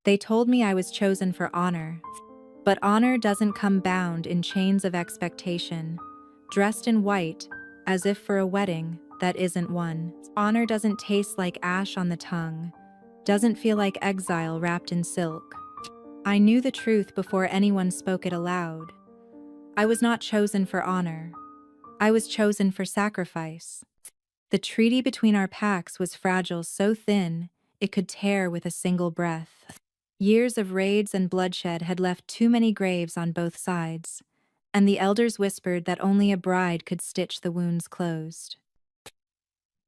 They told me I was chosen for honor, but honor doesn't come bound in chains of expectation, dressed in white, as if for a wedding that isn't one. Honor doesn't taste like ash on the tongue, doesn't feel like exile wrapped in silk. I knew the truth before anyone spoke it aloud. I was not chosen for honor. I was chosen for sacrifice. The treaty between our packs was fragile, so thin it could tear with a single breath. Years of raids and bloodshed had left too many graves on both sides, and the elders whispered that only a bride could stitch the wounds closed.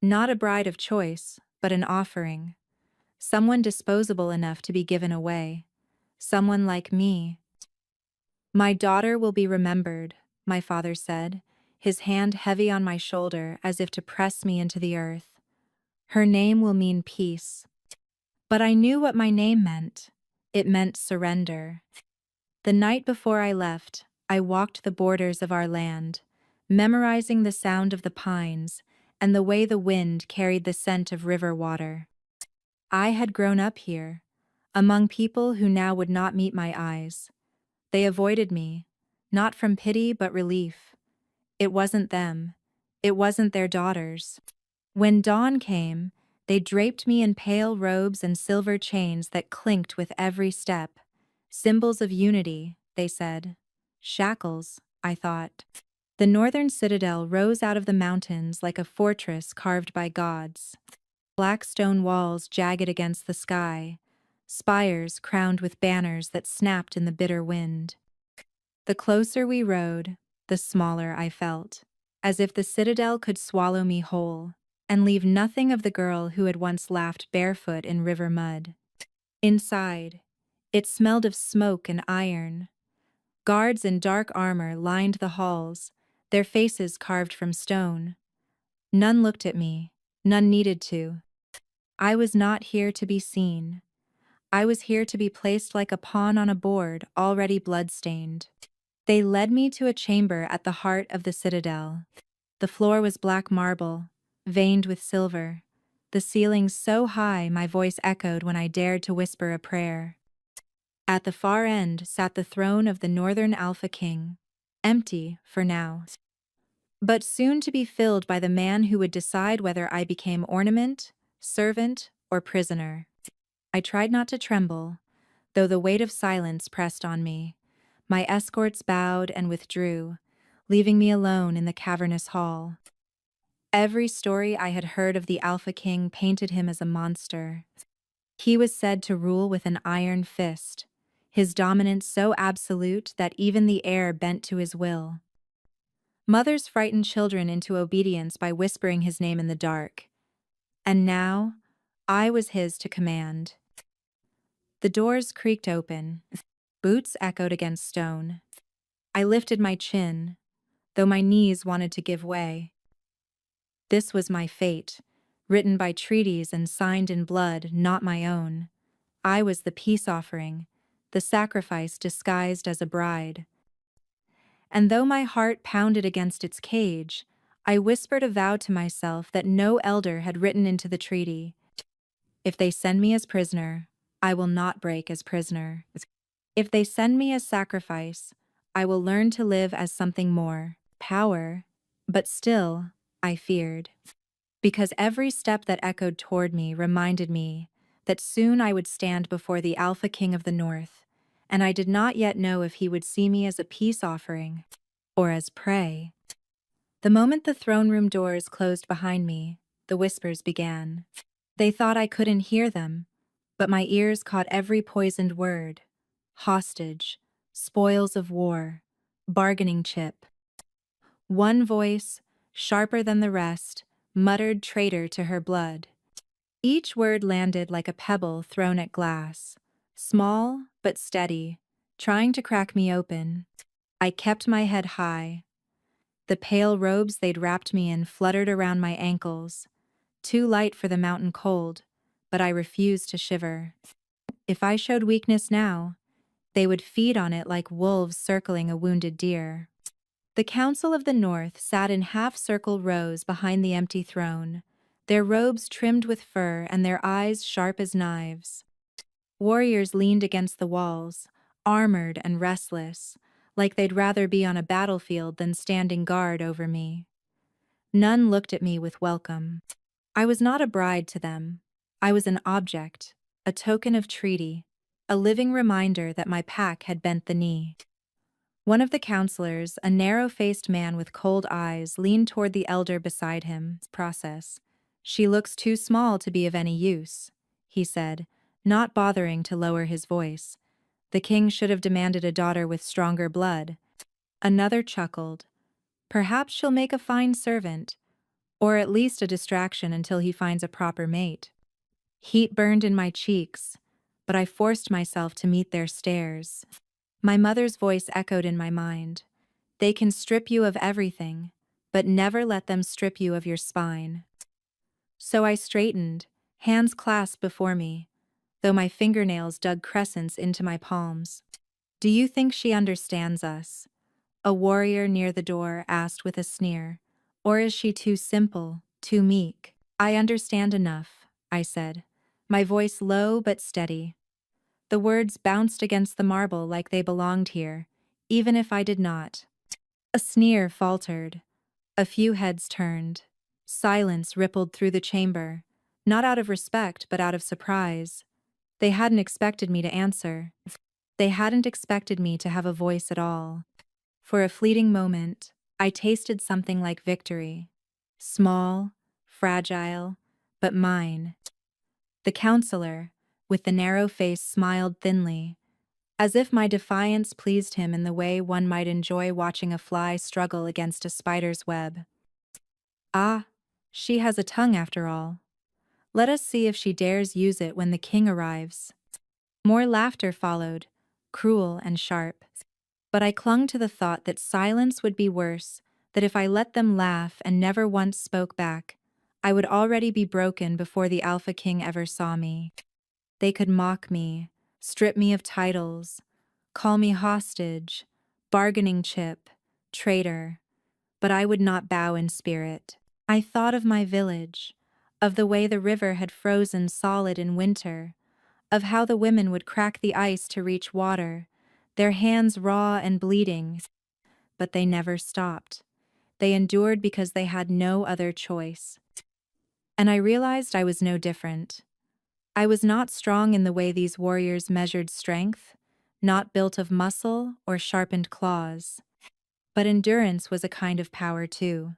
Not a bride of choice, but an offering. Someone disposable enough to be given away. Someone like me. "My daughter will be remembered," my father said, his hand heavy on my shoulder as if to press me into the earth. "Her name will mean peace." But I knew what my name meant. It meant surrender. The night before I left, I walked the borders of our land, memorizing the sound of the pines and the way the wind carried the scent of river water. I had grown up here, among people who now would not meet my eyes. They avoided me, not from pity but relief. It wasn't them. It wasn't their daughters. When dawn came, they draped me in pale robes and silver chains that clinked with every step. Symbols of unity, they said. Shackles, I thought. The northern citadel rose out of the mountains like a fortress carved by gods. Black stone walls jagged against the sky, spires crowned with banners that snapped in the bitter wind. The closer we rode, the smaller I felt, as if the citadel could swallow me whole and leave nothing of the girl who had once laughed barefoot in river mud. Inside, it smelled of smoke and iron. Guards in dark armor lined the halls, their faces carved from stone. None looked at me, none needed to. I was not here to be seen. I was here to be placed like a pawn on a board already blood-stained. They led me to a chamber at the heart of the citadel. The floor was black marble, veined with silver. The ceiling so high my voice echoed when I dared to whisper a prayer. At the far end sat the throne of the Northern Alpha King, empty for now, but soon to be filled by the man who would decide whether I became ornament, servant, or prisoner. I tried not to tremble, though the weight of silence pressed on me. My escorts bowed and withdrew, leaving me alone in the cavernous hall. Every story I had heard of the Alpha King painted him as a monster. He was said to rule with an iron fist, his dominance so absolute that even the air bent to his will. Mothers frightened children into obedience by whispering his name in the dark. And now, I was his to command. The doors creaked open. Boots echoed against stone. I lifted my chin, though my knees wanted to give way. This was my fate, written by treaties and signed in blood, not my own. I was the peace offering, the sacrifice disguised as a bride. And though my heart pounded against its cage, I whispered a vow to myself that no elder had written into the treaty. If they send me as prisoner, I will not break as prisoner. If they send me as sacrifice, I will learn to live as something more, power, but still, I feared. Because every step that echoed toward me reminded me that soon I would stand before the Alpha King of the North, and I did not yet know if he would see me as a peace offering or as prey. The moment the throne room doors closed behind me, the whispers began. They thought I couldn't hear them, but my ears caught every poisoned word. Hostage, spoils of war, bargaining chip. One voice, sharper than the rest, muttered traitor to her blood. Each word landed like a pebble thrown at glass, small but steady, trying to crack me open. I kept my head high. The pale robes they'd wrapped me in fluttered around my ankles, too light for the mountain cold, but I refused to shiver. If I showed weakness now, they would feed on it like wolves circling a wounded deer. The Council of the North sat in half-circle rows behind the empty throne, their robes trimmed with fur and their eyes sharp as knives. Warriors leaned against the walls, armored and restless, like they'd rather be on a battlefield than standing guard over me. None looked at me with welcome. I was not a bride to them. I was an object, a token of treaty, a living reminder that my pack had bent the knee. One of the counselors, a narrow-faced man with cold eyes, leaned toward the elder beside him. Process. She looks too small to be of any use, he said, not bothering to lower his voice. The king should have demanded a daughter with stronger blood. Another chuckled. Perhaps she'll make a fine servant, or at least a distraction until he finds a proper mate. Heat burned in my cheeks, but I forced myself to meet their stares. My mother's voice echoed in my mind. They can strip you of everything, but never let them strip you of your spine. So I straightened, hands clasped before me, though my fingernails dug crescents into my palms. Do you think she understands us? A warrior near the door asked with a sneer. Or is she too simple, too meek? I understand enough, I said, my voice low but steady. The words bounced against the marble like they belonged here, even if I did not. A sneer faltered. A few heads turned. Silence rippled through the chamber, not out of respect but out of surprise. They hadn't expected me to answer. They hadn't expected me to have a voice at all. For a fleeting moment, I tasted something like victory. Small, fragile, but mine. The counselor, with the narrow face, smiled thinly, as if my defiance pleased him in the way one might enjoy watching a fly struggle against a spider's web. Ah, she has a tongue after all. Let us see if she dares use it when the king arrives. More laughter followed, cruel and sharp. But I clung to the thought that silence would be worse, that if I let them laugh and never once spoke back, I would already be broken before the Alpha King ever saw me. They could mock me, strip me of titles, call me hostage, bargaining chip, traitor, but I would not bow in spirit. I thought of my village, of the way the river had frozen solid in winter, of how the women would crack the ice to reach water, their hands raw and bleeding, but they never stopped. They endured because they had no other choice. And I realized I was no different. I was not strong in the way these warriors measured strength, not built of muscle or sharpened claws. But endurance was a kind of power too.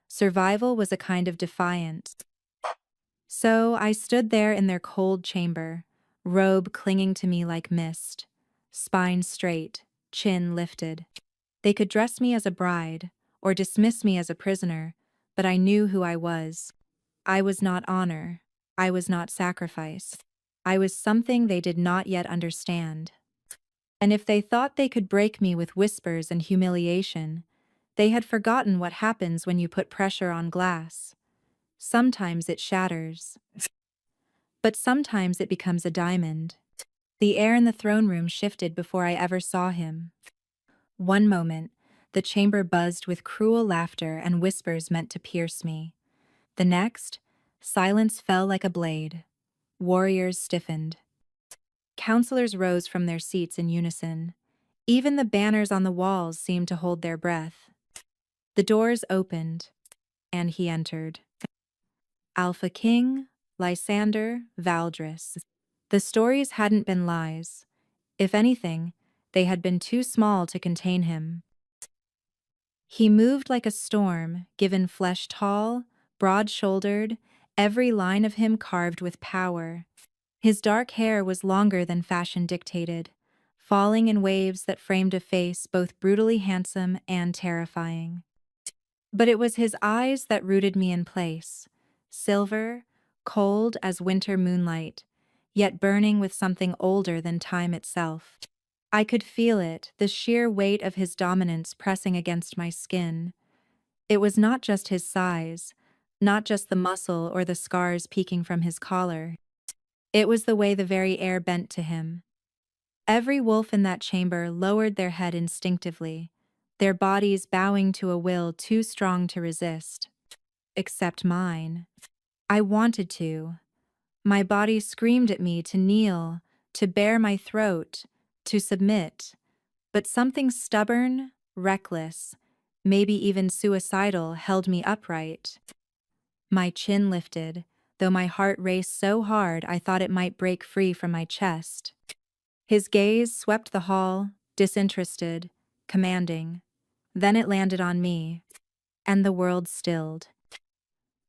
Survival was a kind of defiance. So I stood there in their cold chamber, robe clinging to me like mist, spine straight, chin lifted. They could dress me as a bride, or dismiss me as a prisoner, but I knew who I was. I was not honor. I was not sacrifice. I was something they did not yet understand. And if they thought they could break me with whispers and humiliation, they had forgotten what happens when you put pressure on glass. Sometimes it shatters. But sometimes it becomes a diamond. The air in the throne room shifted before I ever saw him. One moment, the chamber buzzed with cruel laughter and whispers meant to pierce me. The next, silence fell like a blade. Warriors stiffened. Counselors rose from their seats in unison. Even the banners on the walls seemed to hold their breath. The doors opened, and he entered. Alpha King, Lysander, Valdris. The stories hadn't been lies. If anything, they had been too small to contain him. He moved like a storm, given flesh tall, broad-shouldered, every line of him carved with power. His dark hair was longer than fashion dictated, falling in waves that framed a face both brutally handsome and terrifying. But it was his eyes that rooted me in place, silver, cold as winter moonlight, yet burning with something older than time itself. I could feel it, the sheer weight of his dominance pressing against my skin. It was not just his size, not just the muscle or the scars peeking from his collar. It was the way the very air bent to him. Every wolf in that chamber lowered their head instinctively, their bodies bowing to a will too strong to resist. Except mine. I wanted to. My body screamed at me to kneel, to bare my throat, to submit, but something stubborn, reckless, maybe even suicidal held me upright. My chin lifted, though my heart raced so hard I thought it might break free from my chest. His gaze swept the hall, disinterested, commanding. Then it landed on me, and the world stilled.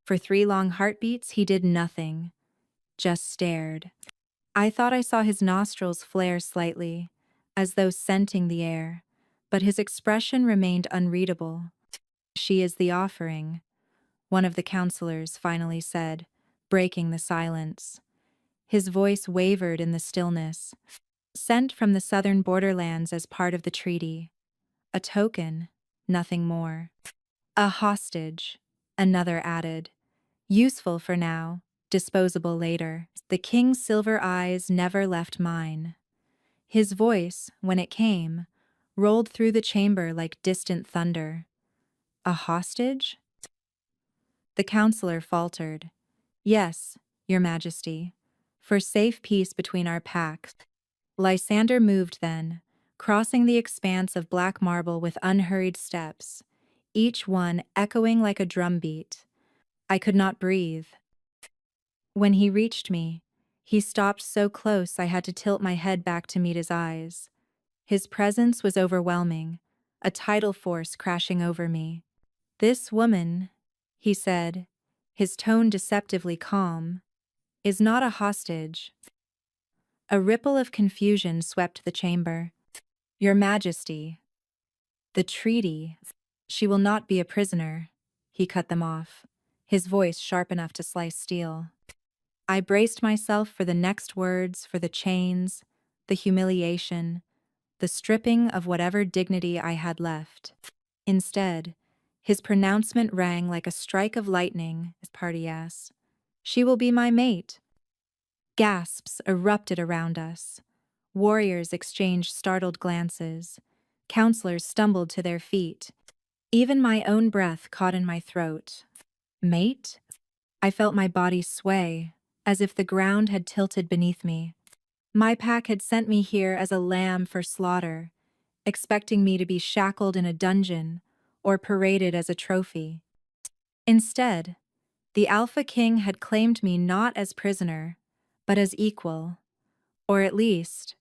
For 3 long heartbeats he did nothing, just stared. I thought I saw his nostrils flare slightly, as though scenting the air, but his expression remained unreadable. "She is the offering," one of the counselors finally said, breaking the silence. His voice wavered in the stillness. "Sent from the southern borderlands as part of the treaty. A token, nothing more. A hostage," another added. "Useful for now, disposable later." The king's silver eyes never left mine. His voice, when it came, rolled through the chamber like distant thunder. "A hostage?" The counselor faltered. "Yes, your majesty, for safe peace between our packs." Lysander moved then, crossing the expanse of black marble with unhurried steps, each one echoing like a drumbeat. I could not breathe. When he reached me, he stopped so close I had to tilt my head back to meet his eyes. His presence was overwhelming, a tidal force crashing over me. "This woman," he said, his tone deceptively calm, "is not a hostage." A ripple of confusion swept the chamber. "Your Majesty, the treaty. She will not be a prisoner." He cut them off, his voice sharp enough to slice steel. I braced myself for the next words, for the chains, the humiliation, the stripping of whatever dignity I had left. Instead, his pronouncement rang like a strike of lightning as Pardias. "She will be my mate." Gasps erupted around us. Warriors exchanged startled glances. Counselors stumbled to their feet. Even my own breath caught in my throat. "Mate?" I felt my body sway, as if the ground had tilted beneath me. My pack had sent me here as a lamb for slaughter, expecting me to be shackled in a dungeon or paraded as a trophy. Instead, the Alpha King had claimed me not as prisoner, but as equal, or at least,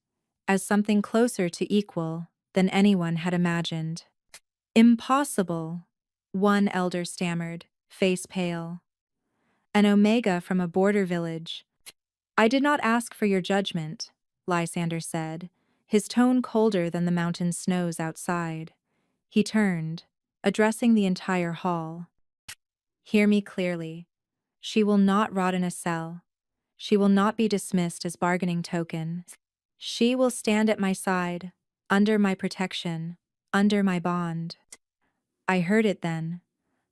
as something closer to equal than anyone had imagined. "Impossible," one elder stammered, face pale. "An Omega from a border village." "I did not ask for your judgment," Lysander said, his tone colder than the mountain snows outside. He turned, addressing the entire hall. "Hear me clearly. She will not rot in a cell. She will not be dismissed as bargaining token. She will stand at my side, under my protection, under my bond." I heard it then,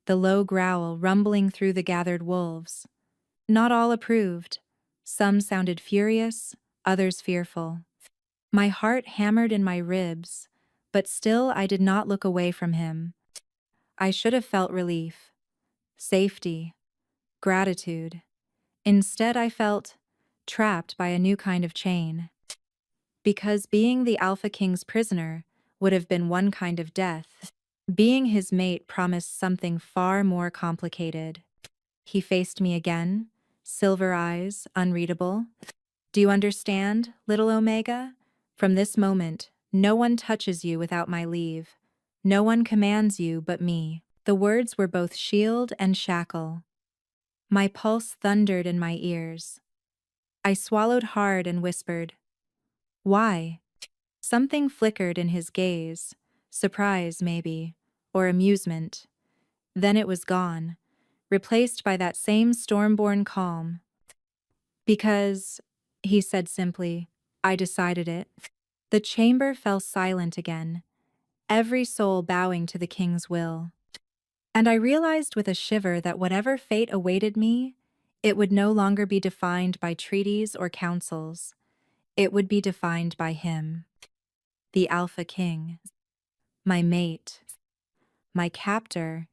the low growl rumbling through the gathered wolves. Not all approved. Some sounded furious, others fearful. My heart hammered in my ribs, but still I did not look away from him. I should have felt relief, safety, gratitude. Instead, I felt trapped by a new kind of chain. Because being the Alpha King's prisoner would have been one kind of death, being his mate promised something far more complicated. He faced me again, silver eyes, unreadable. "Do you understand, little Omega? From this moment, no one touches you without my leave. No one commands you but me." The words were both shield and shackle. My pulse thundered in my ears. I swallowed hard and whispered, "Why?" Something flickered in his gaze, surprise maybe, or amusement. Then it was gone, replaced by that same storm-born calm. "Because," he said simply, "I decided it." The chamber fell silent again, every soul bowing to the king's will. And I realized with a shiver that whatever fate awaited me, it would no longer be defined by treaties or councils. It would be defined by him, the Alpha King, my mate, my captor,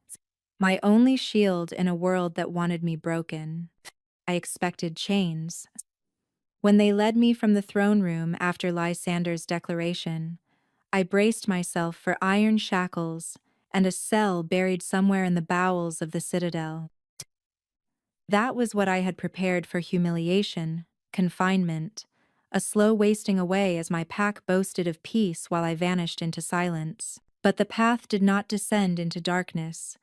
my only shield in a world that wanted me broken. I expected chains. When they led me from the throne room after Lysander's declaration, I braced myself for iron shackles and a cell buried somewhere in the bowels of the citadel. That was what I had prepared for: humiliation, confinement, a slow wasting away as my pack boasted of peace while I vanished into silence. But the path did not descend into darkness.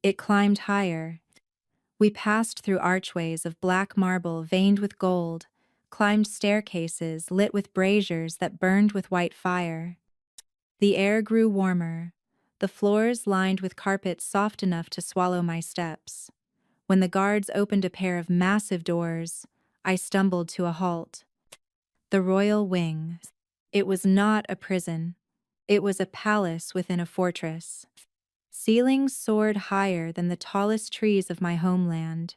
It climbed higher. We passed through archways of black marble veined with gold, climbed staircases lit with braziers that burned with white fire. The air grew warmer, the floors lined with carpets soft enough to swallow my steps. When the guards opened a pair of massive doors, I stumbled to a halt. The royal wing. It was not a prison. It was a palace within a fortress. Ceilings soared higher than the tallest trees of my homeland.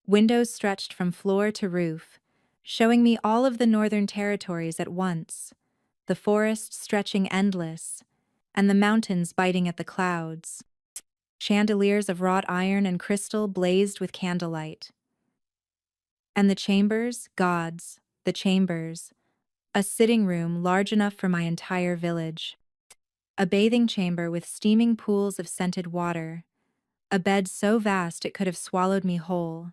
Windows stretched from floor to roof, showing me all of the northern territories at once, the forests stretching endless, and the mountains biting at the clouds. Chandeliers of wrought iron and crystal blazed with candlelight. And the chambers, gods, the chambers, a sitting room large enough for my entire village. A bathing chamber with steaming pools of scented water, a bed so vast it could have swallowed me whole.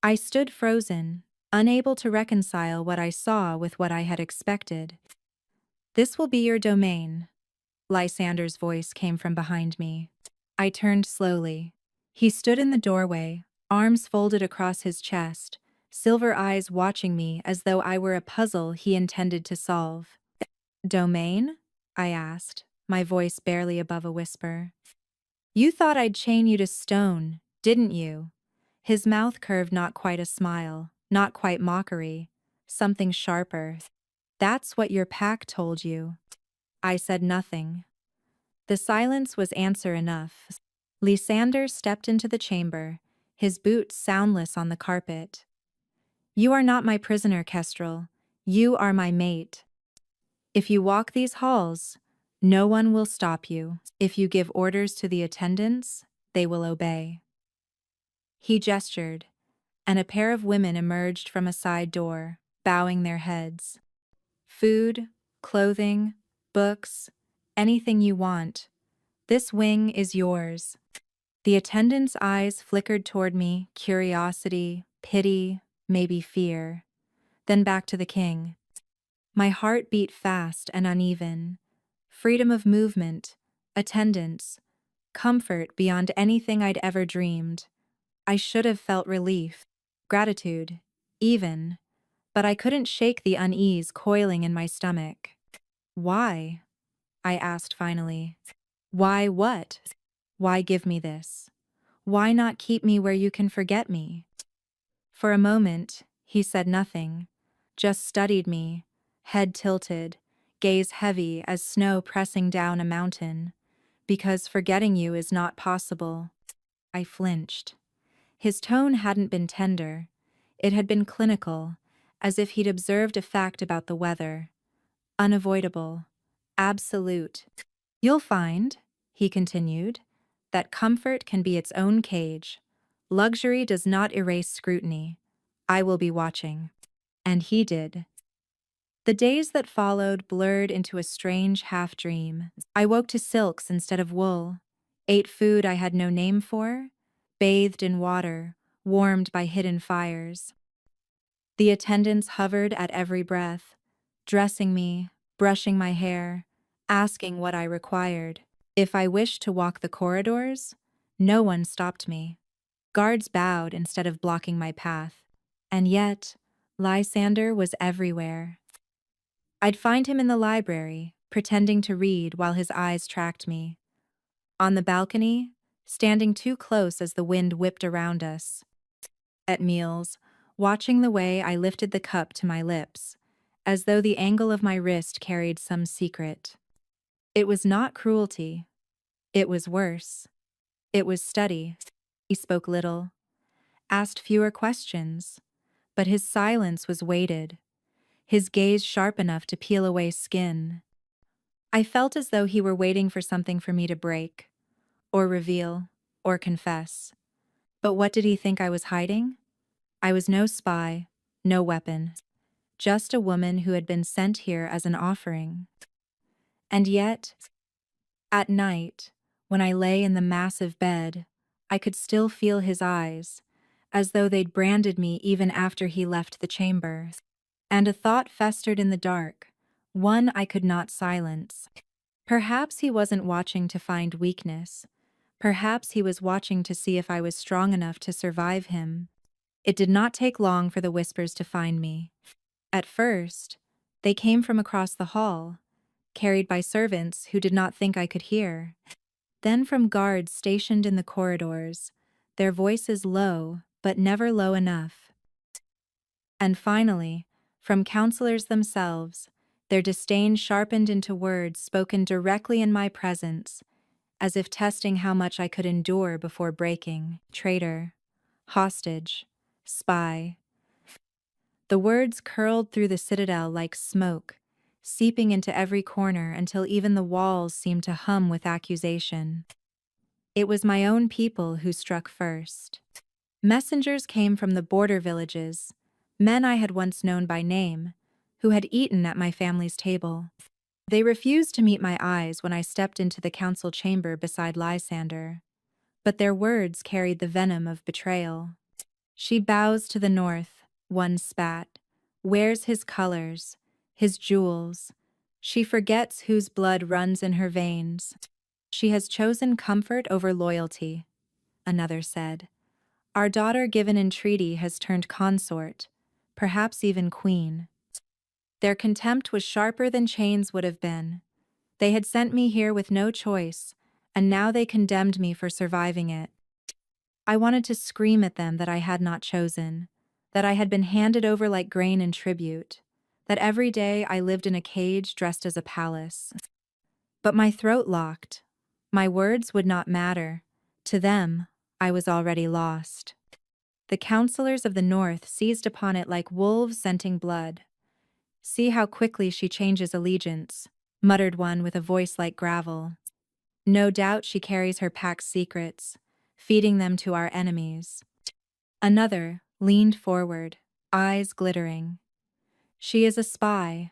I stood frozen, unable to reconcile what I saw with what I had expected. "This will be your domain," Lysander's voice came from behind me. I turned slowly. He stood in the doorway, arms folded across his chest, silver eyes watching me as though I were a puzzle he intended to solve. "Domain?" I asked, my voice barely above a whisper. "You thought I'd chain you to stone, didn't you?" His mouth curved not quite a smile, not quite mockery, something sharper. "That's what your pack told you." I said nothing. The silence was answer enough. Lysander stepped into the chamber, his boots soundless on the carpet. "You are not my prisoner, Kestrel. You are my mate. If you walk these halls, no one will stop you. If you give orders to the attendants, they will obey." He gestured, and a pair of women emerged from a side door, bowing their heads. "Food, clothing, books, anything you want. This wing is yours." The attendant's eyes flickered toward me, curiosity, pity, maybe fear. Then back to the king. My heart beat fast and uneven. Freedom of movement, attendance, comfort beyond anything I'd ever dreamed. I should have felt relief, gratitude, even, but I couldn't shake the unease coiling in my stomach. "Why?" I asked finally. "Why what? Why give me this? Why not keep me where you can forget me?" For a moment, he said nothing, just studied me, head tilted, gaze heavy as snow pressing down a mountain. "Because forgetting you is not possible." I flinched. His tone hadn't been tender. It had been clinical, as if he'd observed a fact about the weather. Unavoidable. Absolute. "You'll find," he continued, "that comfort can be its own cage. Luxury does not erase scrutiny. I will be watching." And he did. The days that followed blurred into a strange half-dream. I woke to silks instead of wool, ate food I had no name for, bathed in water, warmed by hidden fires. The attendants hovered at every breath, dressing me, brushing my hair, asking what I required. If I wished to walk the corridors, no one stopped me. Guards bowed instead of blocking my path. And yet, Lysander was everywhere. I'd find him in the library, pretending to read while his eyes tracked me. On the balcony, standing too close as the wind whipped around us. At meals, watching the way I lifted the cup to my lips, as though the angle of my wrist carried some secret. It was not cruelty. It was worse. It was study. He spoke little, asked fewer questions, but his silence was weighted, his gaze sharp enough to peel away skin. I felt as though he were waiting for something for me to break, or reveal, or confess. But what did he think I was hiding? I was no spy, no weapon, just a woman who had been sent here as an offering. And yet, at night, when I lay in the massive bed, I could still feel his eyes, as though they'd branded me even after he left the chamber. And a thought festered in the dark, one I could not silence. Perhaps he wasn't watching to find weakness. Perhaps he was watching to see if I was strong enough to survive him. It did not take long for the whispers to find me. At first, they came from across the hall, carried by servants who did not think I could hear. Then from guards stationed in the corridors, their voices low, but never low enough. And finally, from counselors themselves, their disdain sharpened into words spoken directly in my presence, as if testing how much I could endure before breaking. Traitor, hostage, spy. The words curled through the citadel like smoke, seeping into every corner until even the walls seemed to hum with accusation. It was my own people who struck first. Messengers came from the border villages, men I had once known by name, who had eaten at my family's table. They refused to meet my eyes when I stepped into the council chamber beside Lysander, but their words carried the venom of betrayal. She bows to the north, one spat, wears his colors, his jewels. She forgets whose blood runs in her veins. She has chosen comfort over loyalty, another said. Our daughter given in treaty has turned consort, perhaps even queen. Their contempt was sharper than chains would have been. They had sent me here with no choice, and now they condemned me for surviving it. I wanted to scream at them that I had not chosen, that I had been handed over like grain in tribute, that every day I lived in a cage dressed as a palace. But my throat locked. My words would not matter. To them, I was already lost. The counselors of the north seized upon it like wolves scenting blood. See how quickly she changes allegiance, muttered one with a voice like gravel. No doubt she carries her pack's secrets, feeding them to our enemies. Another leaned forward, eyes glittering. She is a spy.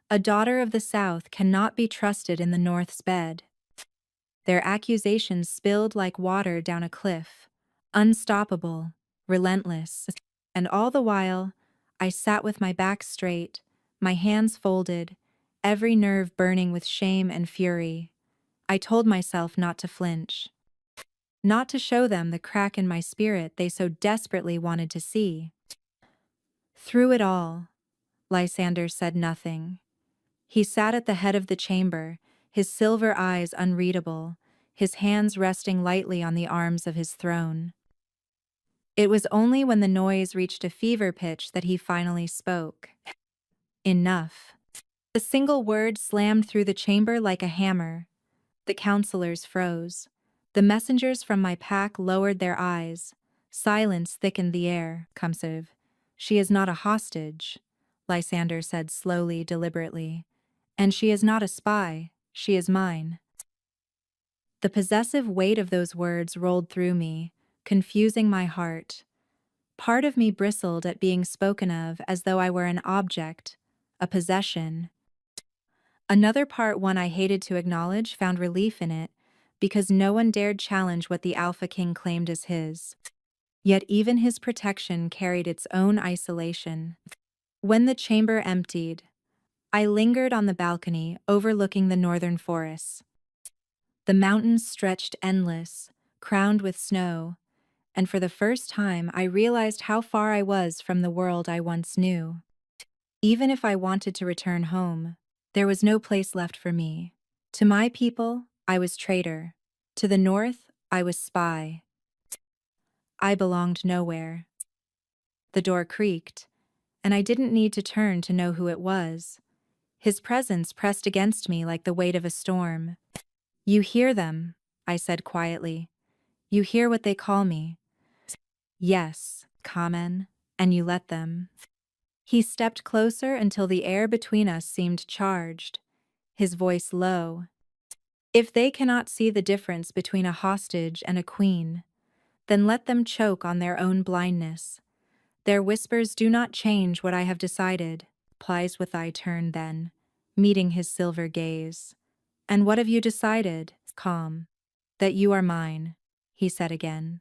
A daughter of the South cannot be trusted in the North's bed. Their accusations spilled like water down a cliff, unstoppable, relentless. And all the while, I sat with my back straight, my hands folded, every nerve burning with shame and fury. I told myself not to flinch, not to show them the crack in my spirit they so desperately wanted to see. Through it all, Lysander said nothing. He sat at the head of the chamber, his silver eyes unreadable, his hands resting lightly on the arms of his throne. It was only when the noise reached a fever pitch that he finally spoke. Enough. A single word slammed through the chamber like a hammer. The counselors froze. The messengers from my pack lowered their eyes. Silence thickened the air. Comsive. She is not a hostage, Lysander said slowly, deliberately. And she is not a spy. She is mine. The possessive weight of those words rolled through me, confusing my heart. Part of me bristled at being spoken of as though I were an object, a possession. Another part, one I hated to acknowledge, found relief in it, because no one dared challenge what the Alpha King claimed as his. Yet even his protection carried its own isolation. When the chamber emptied, I lingered on the balcony overlooking the northern forests. The mountains stretched endless, crowned with snow, and for the first time I realized how far I was from the world I once knew. Even if I wanted to return home, there was no place left for me. To my people, I was traitor. To the north, I was spy. I belonged nowhere. The door creaked, and I didn't need to turn to know who it was. His presence pressed against me like the weight of a storm. You hear them, I said quietly. You hear what they call me. Yes, Kamen, and you let them. He stepped closer until the air between us seemed charged, his voice low. If they cannot see the difference between a hostage and a queen, then let them choke on their own blindness. Their whispers do not change what I have decided, plies with thy turn then, meeting his silver gaze. And what have you decided? Calm. That you are mine, he said again.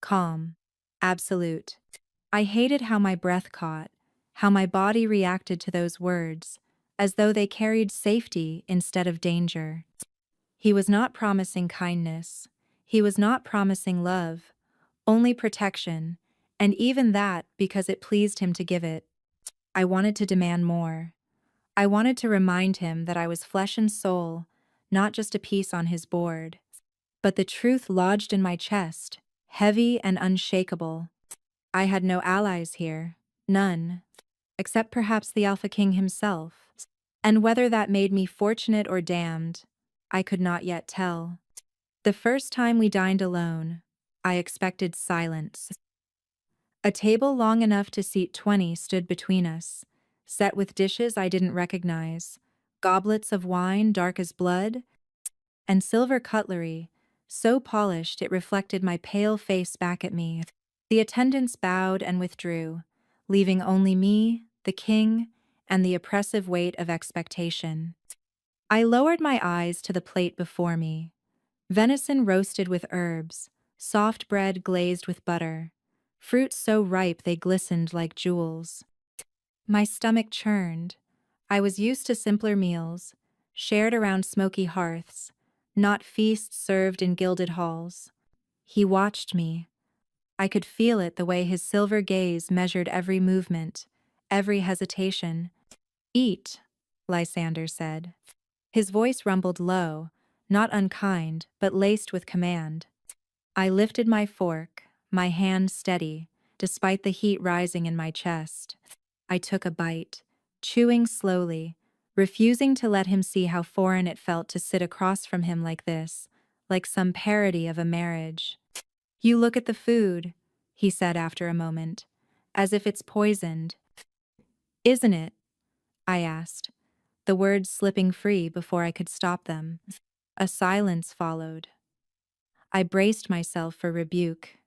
Calm. Absolute. I hated how my breath caught, how my body reacted to those words, as though they carried safety instead of danger. He was not promising kindness. He was not promising love, only protection, and even that because it pleased him to give it. I wanted to demand more. I wanted to remind him that I was flesh and soul, not just a piece on his board. But the truth lodged in my chest, heavy and unshakable. I had no allies here, none, except perhaps the Alpha King himself. And whether that made me fortunate or damned, I could not yet tell. The first time we dined alone, I expected silence. A table long enough to seat 20 stood between us, set with dishes I didn't recognize, goblets of wine dark as blood, and silver cutlery, so polished it reflected my pale face back at me. The attendants bowed and withdrew, leaving only me, the king, and the oppressive weight of expectation. I lowered my eyes to the plate before me. Venison roasted with herbs, soft bread glazed with butter, fruits so ripe they glistened like jewels. My stomach churned. I was used to simpler meals, shared around smoky hearths, not feasts served in gilded halls. He watched me. I could feel it the way his silver gaze measured every movement, every hesitation. Eat, Lysander said. His voice rumbled low, not unkind, but laced with command. I lifted my fork, my hand steady, despite the heat rising in my chest. I took a bite, chewing slowly, refusing to let him see how foreign it felt to sit across from him like this, like some parody of a marriage. You look at the food, he said after a moment, as if it's poisoned. Isn't it? I asked, the words slipping free before I could stop them. A silence followed. I braced myself for rebuke,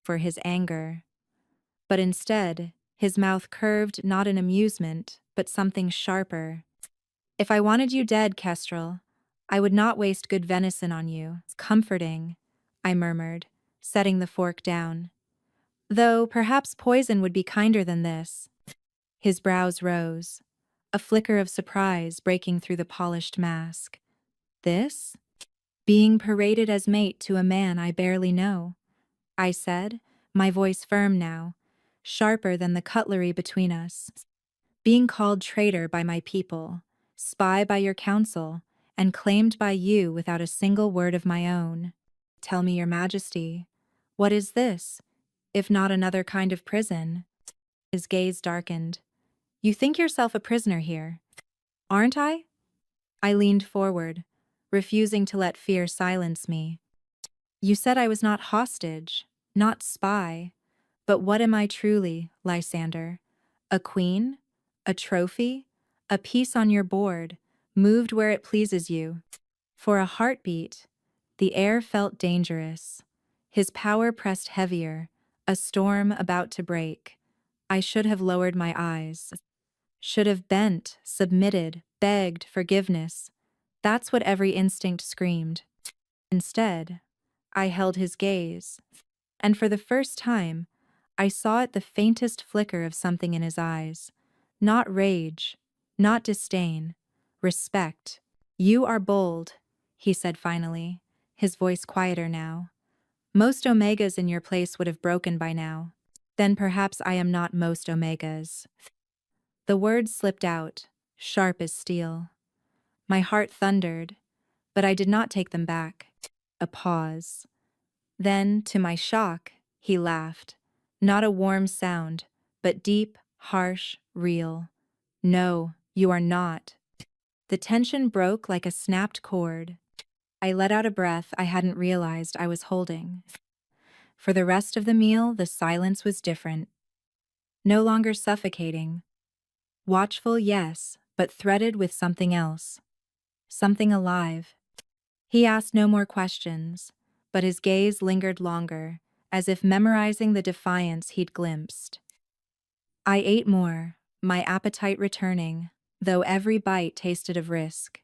for his anger. But instead, his mouth curved not in amusement, but something sharper. If I wanted you dead, Kestrel, I would not waste good venison on you. It's comforting, I murmured, setting the fork down. Though perhaps poison would be kinder than this. His brows rose, a flicker of surprise breaking through the polished mask. This? Being paraded as mate to a man I barely know, I said, my voice firm now, sharper than the cutlery between us. Being called traitor by my people, spy by your council, and claimed by you without a single word of my own. Tell me, your majesty, what is this, if not another kind of prison? His gaze darkened. You think yourself a prisoner here, aren't I? I leaned forward, refusing to let fear silence me. You said I was not hostage, not spy. But what am I truly, Lysander? A queen? A trophy? A piece on your board, moved where it pleases you? For a heartbeat, the air felt dangerous. His power pressed heavier, a storm about to break. I should have lowered my eyes. Should have bent, submitted, begged forgiveness. That's what every instinct screamed. Instead, I held his gaze, and for the first time, I saw at the faintest flicker of something in his eyes. Not rage, not disdain, respect. You are bold, he said finally, his voice quieter now. Most Omegas in your place would have broken by now. Then perhaps I am not most Omegas. The words slipped out, sharp as steel. My heart thundered, but I did not take them back. A pause. Then, to my shock, he laughed. Not a warm sound, but deep, harsh, real. No, you are not. The tension broke like a snapped cord. I let out a breath I hadn't realized I was holding. For the rest of the meal, the silence was different. No longer suffocating. Watchful, yes, but threaded with something else. Something alive. He asked no more questions, but his gaze lingered longer, as if memorizing the defiance he'd glimpsed. I ate more, my appetite returning, though every bite tasted of risk.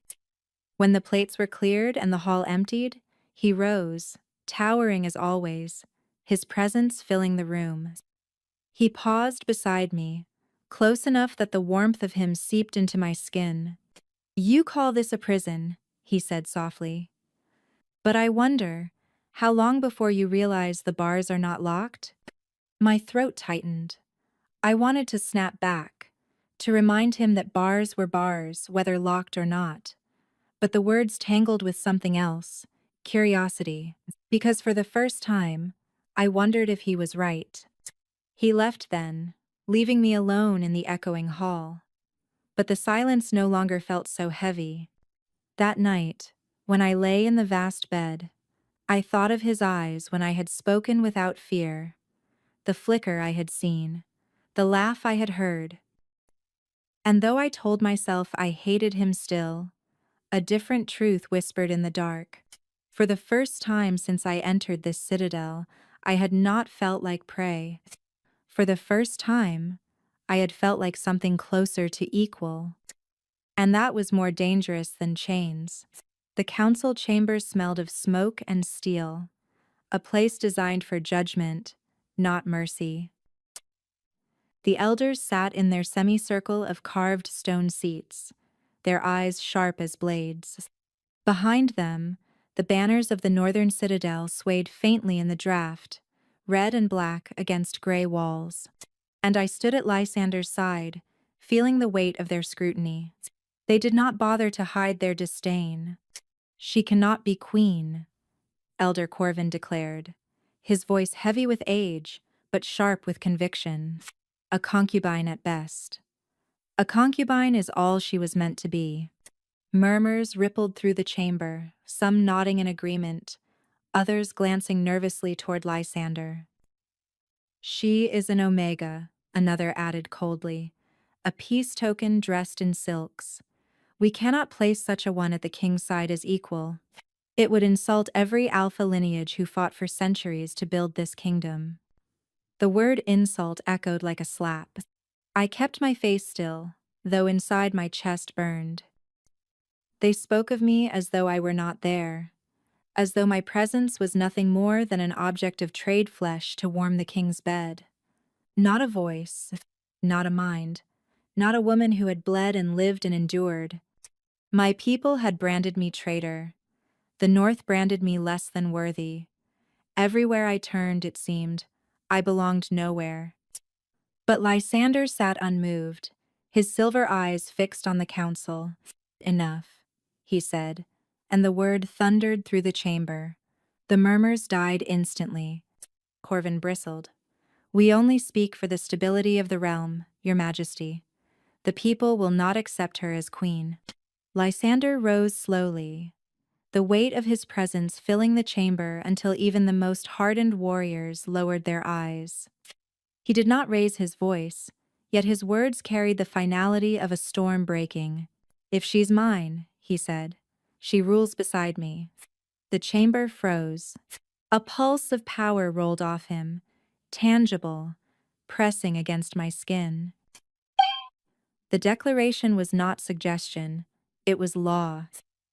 When the plates were cleared and the hall emptied, he rose, towering as always, his presence filling the room. He paused beside me, close enough that the warmth of him seeped into my skin. "You call this a prison," he said softly. "But I wonder, how long before you realize the bars are not locked?" My throat tightened. I wanted to snap back, to remind him that bars were bars, whether locked or not. But the words tangled with something else, curiosity, because for the first time, I wondered if he was right. He left then, leaving me alone in the echoing hall. But the silence no longer felt so heavy. That night, when I lay in the vast bed, I thought of his eyes when I had spoken without fear, the flicker I had seen, the laugh I had heard. And though I told myself I hated him still, a different truth whispered in the dark. For the first time since I entered this citadel, I had not felt like prey. For the first time, I had felt like something closer to equal. And that was more dangerous than chains. The council chamber smelled of smoke and steel, a place designed for judgment, not mercy. The elders sat in their semicircle of carved stone seats, their eyes sharp as blades. Behind them, the banners of the northern citadel swayed faintly in the draught, red and black against gray walls. And I stood at Lysander's side, feeling the weight of their scrutiny. They did not bother to hide their disdain. "She cannot be queen," Elder Corvin declared, his voice heavy with age, but sharp with conviction. "A concubine at best." A concubine is all she was meant to be. Murmurs rippled through the chamber, some nodding in agreement, others glancing nervously toward Lysander. "She is an omega," another added coldly, "a peace token dressed in silks. We cannot place such a one at the king's side as equal. It would insult every alpha lineage who fought for centuries to build this kingdom." The word insult echoed like a slap. I kept my face still, though inside my chest burned. They spoke of me as though I were not there, as though my presence was nothing more than an object of trade flesh to warm the king's bed. Not a voice, not a mind, not a woman who had bled and lived and endured. My people had branded me traitor. The North branded me less than worthy. Everywhere I turned, it seemed, I belonged nowhere. But Lysander sat unmoved, his silver eyes fixed on the council. "Enough," he said, and the word thundered through the chamber. The murmurs died instantly. Corvin bristled. "We only speak for the stability of the realm, Your Majesty. The people will not accept her as queen." Lysander rose slowly, the weight of his presence filling the chamber until even the most hardened warriors lowered their eyes. He did not raise his voice, yet his words carried the finality of a storm breaking. "If she's mine," he said, "she rules beside me." The chamber froze. A pulse of power rolled off him, tangible, pressing against my skin. The declaration was not suggestion, it was law.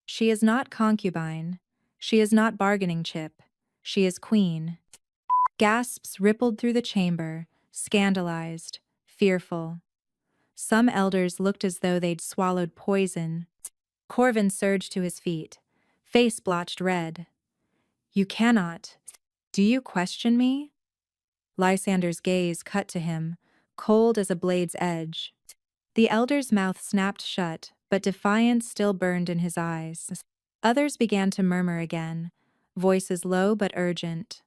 She is not concubine, she is not bargaining chip, she is queen. Gasps rippled through the chamber, scandalized, fearful. Some elders looked as though they'd swallowed poison. Corvin surged to his feet, face blotched red. "You cannot. Do you question me?" Lysander's gaze cut to him, cold as a blade's edge. The elder's mouth snapped shut, but defiance still burned in his eyes. Others began to murmur again, voices low but urgent.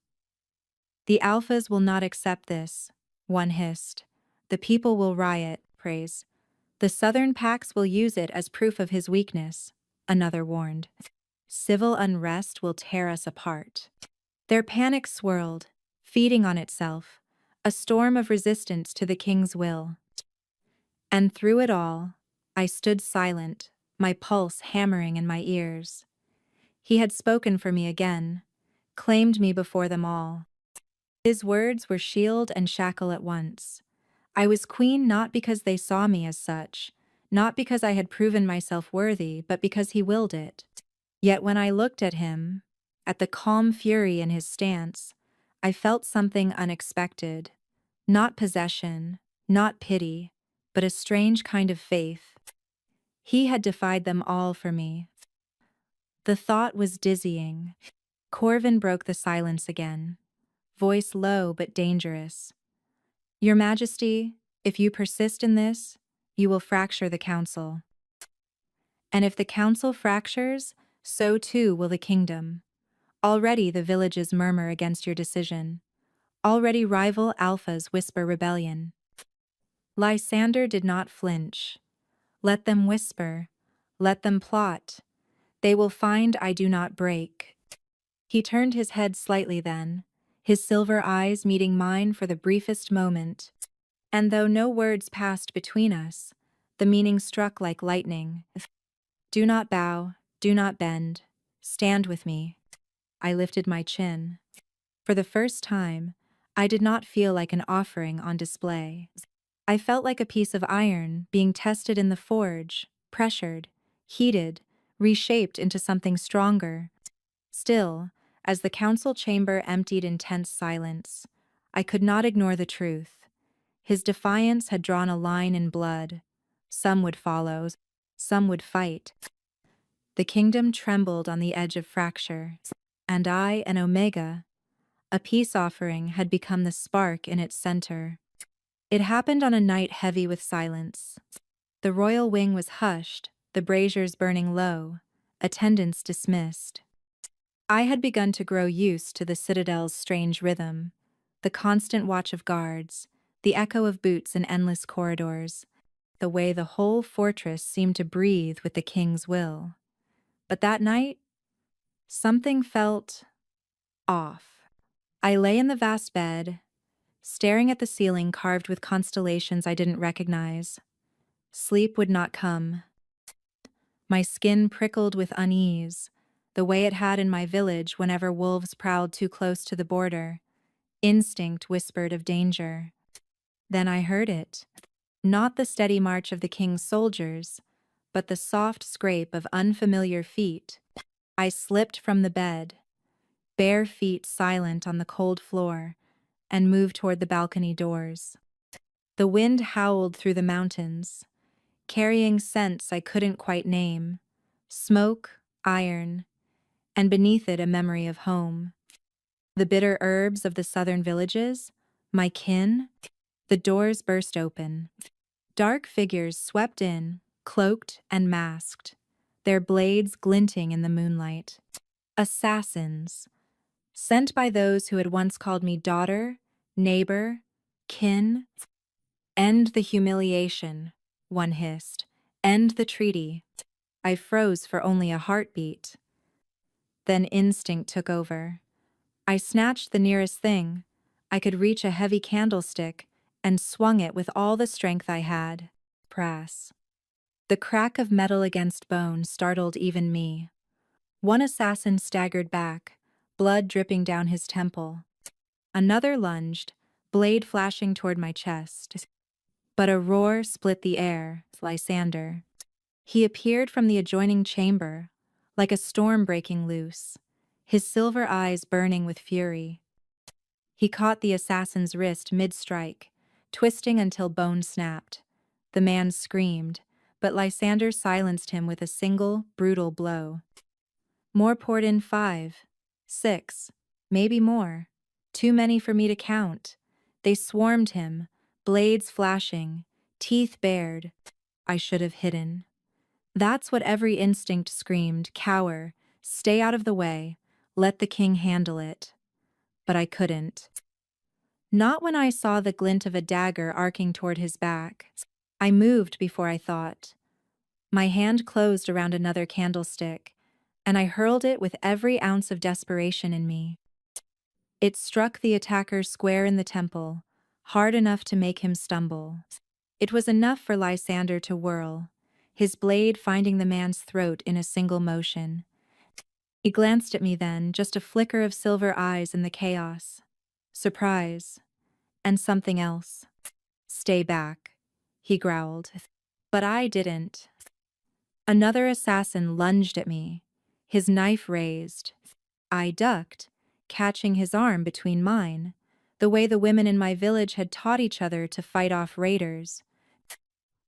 "The alphas will not accept this," one hissed. "The people will riot," praise. "The southern packs will use it as proof of his weakness," another warned. "Civil unrest will tear us apart." Their panic swirled, feeding on itself, a storm of resistance to the king's will. And through it all, I stood silent, my pulse hammering in my ears. He had spoken for me again, claimed me before them all. His words were shield and shackle at once. I was queen not because they saw me as such, not because I had proven myself worthy, but because he willed it. Yet when I looked at him, at the calm fury in his stance, I felt something unexpected. Not possession, not pity, but a strange kind of faith. He had defied them all for me. The thought was dizzying. Corvin broke the silence again, voice low but dangerous. Your Majesty, if you persist in this, you will fracture the council. And if the council fractures, so too will the kingdom. Already the villages murmur against your decision. Already rival alphas whisper rebellion. Lysander did not flinch. Let them whisper. Let them plot. They will find I do not break. He turned his head slightly then, his silver eyes meeting mine for the briefest moment. And though no words passed between us, the meaning struck like lightning. Do not bow, do not bend. Stand with me. I lifted my chin. For the first time, I did not feel like an offering on display. I felt like a piece of iron being tested in the forge, pressured, heated, reshaped into something stronger. Still, as the council chamber emptied in tense silence, I could not ignore the truth. His defiance had drawn a line in blood. Some would follow, some would fight. The kingdom trembled on the edge of fracture, and I, an Omega, a peace offering, had become the spark in its center. It happened on a night heavy with silence. The royal wing was hushed, the braziers burning low, attendants dismissed. I had begun to grow used to the citadel's strange rhythm, the constant watch of guards, the echo of boots in endless corridors, the way the whole fortress seemed to breathe with the king's will. But that night, something felt off. I lay in the vast bed, staring at the ceiling carved with constellations I didn't recognize. Sleep would not come. My skin prickled with unease, the way it had in my village whenever wolves prowled too close to the border. Instinct whispered of danger. Then I heard it. Not the steady march of the king's soldiers, but the soft scrape of unfamiliar feet. I slipped from the bed, bare feet silent on the cold floor, and moved toward the balcony doors. The wind howled through the mountains, carrying scents I couldn't quite name, smoke, iron, and beneath it a memory of home. The bitter herbs of the southern villages, my kin. The doors burst open. Dark figures swept in, cloaked and masked, their blades glinting in the moonlight. Assassins, sent by those who had once called me daughter, neighbor, kin. End the humiliation, one hissed. End the treaty. I froze for only a heartbeat. Then instinct took over. I snatched the nearest thing. I could reach a heavy candlestick and swung it with all the strength I had. Brass. The crack of metal against bone startled even me. One assassin staggered back, blood dripping down his temple. Another lunged, blade flashing toward my chest. But a roar split the air. Lysander. He appeared from the adjoining chamber, like a storm breaking loose, his silver eyes burning with fury. He caught the assassin's wrist mid-strike, twisting until bone snapped. The man screamed, but Lysander silenced him with a single, brutal blow. More poured in 5, 6, maybe more. Too many for me to count. They swarmed him, blades flashing, teeth bared. I should have hidden. That's what every instinct screamed: cower, stay out of the way, let the king handle it. But I couldn't. Not when I saw the glint of a dagger arcing toward his back. I moved before I thought. My hand closed around another candlestick, and I hurled it with every ounce of desperation in me. It struck the attacker square in the temple, hard enough to make him stumble. It was enough for Lysander to whirl, his blade finding the man's throat in a single motion. He glanced at me then, just a flicker of silver eyes in the chaos. surprise, and something else. Stay back, he growled. But I didn't. Another assassin lunged at me, his knife raised. I ducked, catching his arm between mine, the way the women in my village had taught each other to fight off raiders.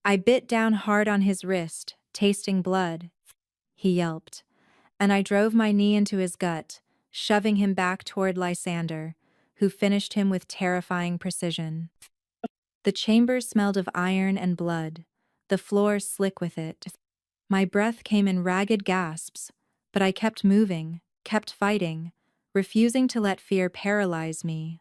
I bit down hard on his wrist, tasting blood. He yelped, and I drove my knee into his gut, shoving him back toward Lysander, who finished him with terrifying precision. The chamber smelled of iron and blood, the floor slick with it. My breath came in ragged gasps, but I kept moving, kept fighting, refusing to let fear paralyze me.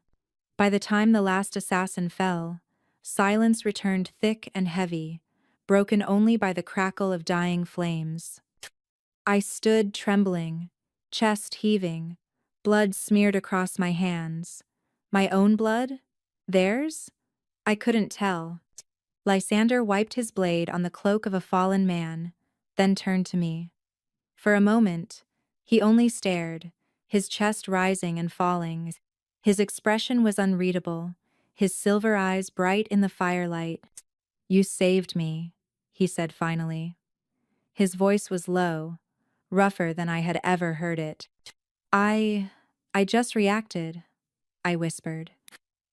By the time the last assassin fell, silence returned thick and heavy, broken only by the crackle of dying flames. I stood trembling, chest heaving, blood smeared across my hands. My own blood? Theirs? I couldn't tell. Lysander wiped his blade on the cloak of a fallen man, then turned to me. For a moment, he only stared, his chest rising and falling. His expression was unreadable, his silver eyes bright in the firelight. "You saved me," he said finally. His voice was low, rougher than I had ever heard it. I just reacted," I whispered.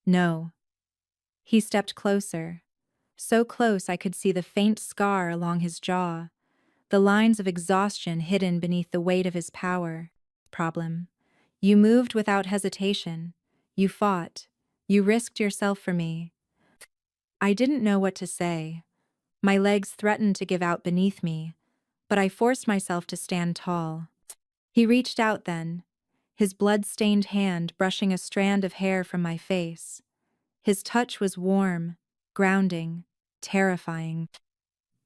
"No." He stepped closer, so close I could see the faint scar along his jaw, the lines of exhaustion hidden beneath the weight of his power. "Problem. You moved without hesitation. You fought. You risked yourself for me." I didn't know what to say. My legs threatened to give out beneath me, but I forced myself to stand tall. He reached out then, his blood-stained hand brushing a strand of hair from my face. His touch was warm, grounding, terrifying.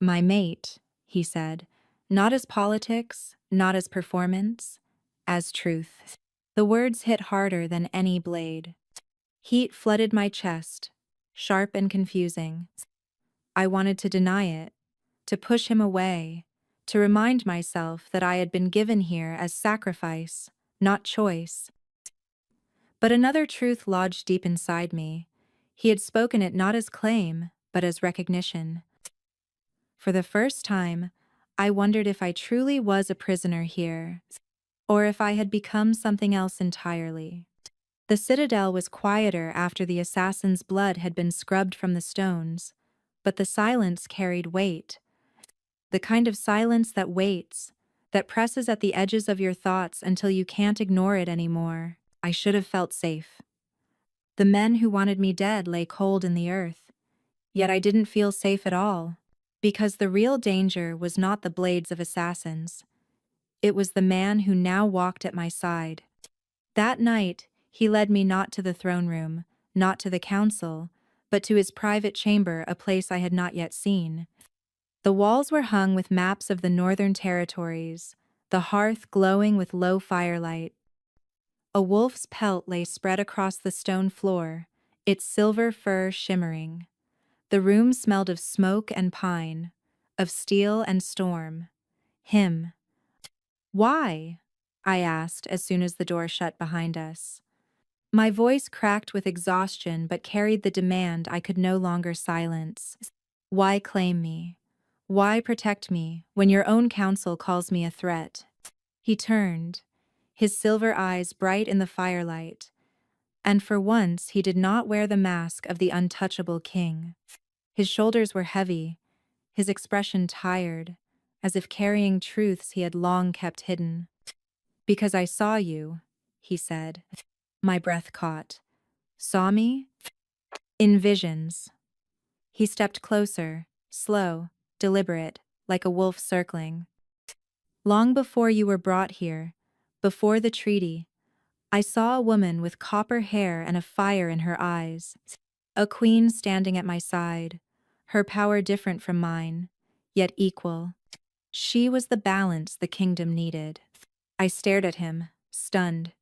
"My mate," he said, "not as politics, not as performance, as truth." The words hit harder than any blade. Heat flooded my chest, sharp and confusing. I wanted to deny it, to push him away, to remind myself that I had been given here as sacrifice, not choice. But another truth lodged deep inside me. He had spoken it not as claim, but as recognition. For the first time, I wondered if I truly was a prisoner here, or if I had become something else entirely. The citadel was quieter after the assassin's blood had been scrubbed from the stones, but the silence carried weight. The kind of silence that waits, that presses at the edges of your thoughts until you can't ignore it anymore. I should have felt safe. The men who wanted me dead lay cold in the earth. Yet I didn't feel safe at all, because the real danger was not the blades of assassins. It was the man who now walked at my side. That night, he led me not to the throne room, not to the council, but to his private chamber, a place I had not yet seen. The walls were hung with maps of the northern territories, the hearth glowing with low firelight. A wolf's pelt lay spread across the stone floor, its silver fur shimmering. The room smelled of smoke and pine, of steel and storm. Him. "Why?" I asked as soon as the door shut behind us. My voice cracked with exhaustion but carried the demand I could no longer silence. "Why claim me? Why protect me when your own counsel calls me a threat?" He turned, his silver eyes bright in the firelight, and for once he did not wear the mask of the untouchable king. His shoulders were heavy, his expression tired, as if carrying truths he had long kept hidden. "Because I saw you," he said. My breath caught. "Saw me?" "In visions." He stepped closer, slow, deliberate, like a wolf circling. "Long before you were brought here, before the treaty, I saw a woman with copper hair and a fire in her eyes. A queen standing at my side, her power different from mine, yet equal. She was the balance the kingdom needed." I stared at him, stunned.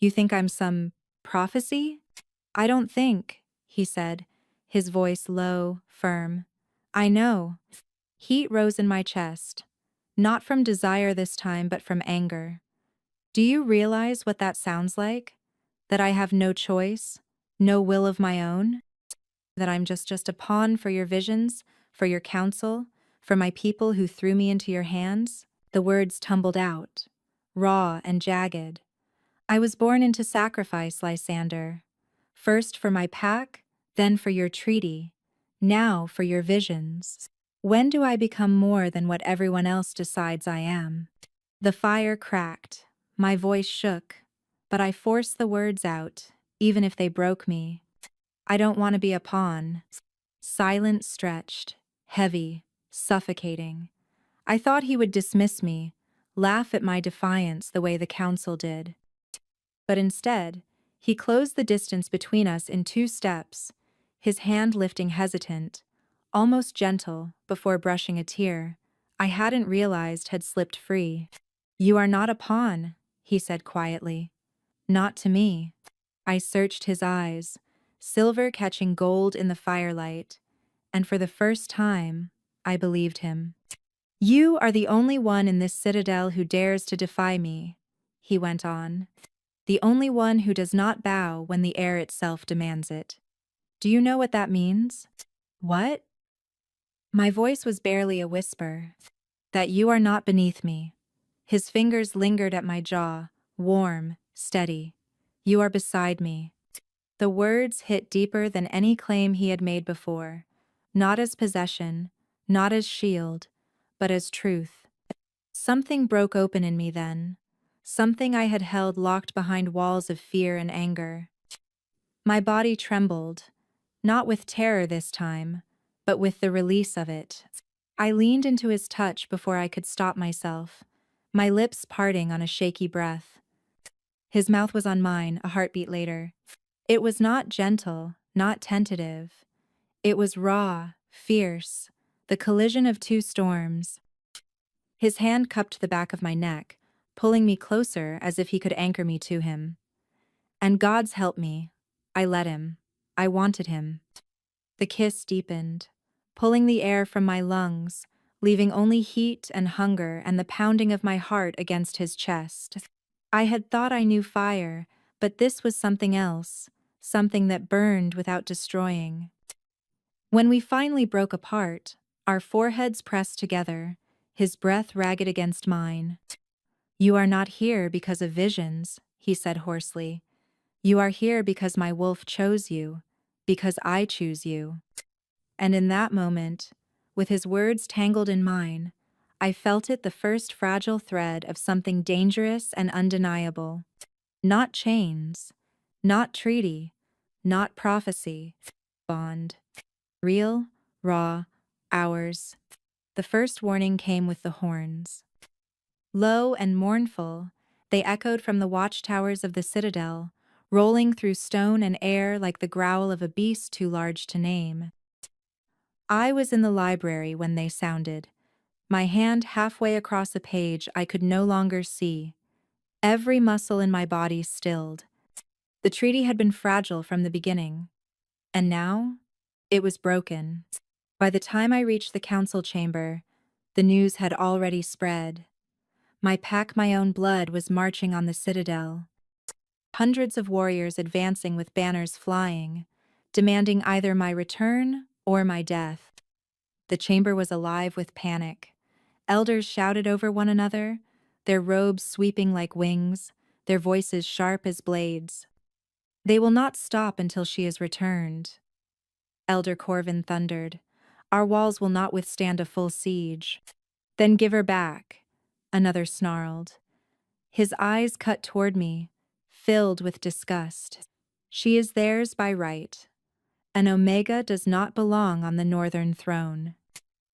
"You think I'm some prophecy?" "I don't think," he said, his voice low, firm. "I know." Heat rose in my chest, not from desire this time but from anger. "Do you realize what that sounds like? That I have no choice? No will of my own? That I'm just a pawn for your visions, for your counsel, for my people who threw me into your hands? The words tumbled out, raw and jagged. I was born into sacrifice, Lysander. First for my pack, then for your treaty, now for your visions. When do I become more than what everyone else decides I am? The fire cracked, my voice shook, but I forced the words out, even if they broke me. I don't want to be a pawn. Silent stretched, heavy, suffocating. I thought he would dismiss me, laugh at my defiance the way the council did. But instead, he closed the distance between us in 2 steps, his hand lifting hesitant, almost gentle, before brushing a tear I hadn't realized had slipped free. You are not a pawn, he said quietly. Not to me. I searched his eyes, silver catching gold in the firelight, and for the first time, I believed him. You are the only one in this citadel who dares to defy me, he went on. The only one who does not bow when the air itself demands it. Do you know what that means? What? My voice was barely a whisper. That you are not beneath me. His fingers lingered at my jaw, warm, steady. You are beside me. The words hit deeper than any claim he had made before, not as possession, not as shield, but as truth. Something broke open in me then, something I had held locked behind walls of fear and anger. My body trembled, not with terror this time, but with the release of it. I leaned into his touch before I could stop myself, my lips parting on a shaky breath. His mouth was on mine, a heartbeat later. It was not gentle, not tentative. It was raw, fierce, the collision of 2 storms. His hand cupped the back of my neck, pulling me closer as if he could anchor me to him. And God's help me. I let him. I wanted him. The kiss deepened, pulling the air from my lungs, leaving only heat and hunger and the pounding of my heart against his chest. I had thought I knew fire, but this was something else, something that burned without destroying. When we finally broke apart, our foreheads pressed together, his breath ragged against mine. You are not here because of visions, he said hoarsely. You are here because my wolf chose you, because I choose you. And in that moment, with his words tangled in mine, I felt it the first fragile thread of something dangerous and undeniable. Not chains, not treaty, not prophecy, bond. Real, raw, ours. The first warning came with the horns. Low and mournful, they echoed from the watchtowers of the citadel, rolling through stone and air like the growl of a beast too large to name. I was in the library when they sounded, my hand halfway across a page I could no longer see. Every muscle in my body stilled. The treaty had been fragile from the beginning, and now it was broken. By the time I reached the council chamber, the news had already spread. My pack, my own blood, was marching on the citadel. Hundreds of warriors advancing with banners flying, demanding either my return or my death. The chamber was alive with panic. Elders shouted over one another, their robes sweeping like wings, their voices sharp as blades. They will not stop until she is returned. Elder Corvin thundered. Our walls will not withstand a full siege. Then give her back, another snarled. His eyes cut toward me, filled with disgust. She is theirs by right. An Omega does not belong on the northern throne.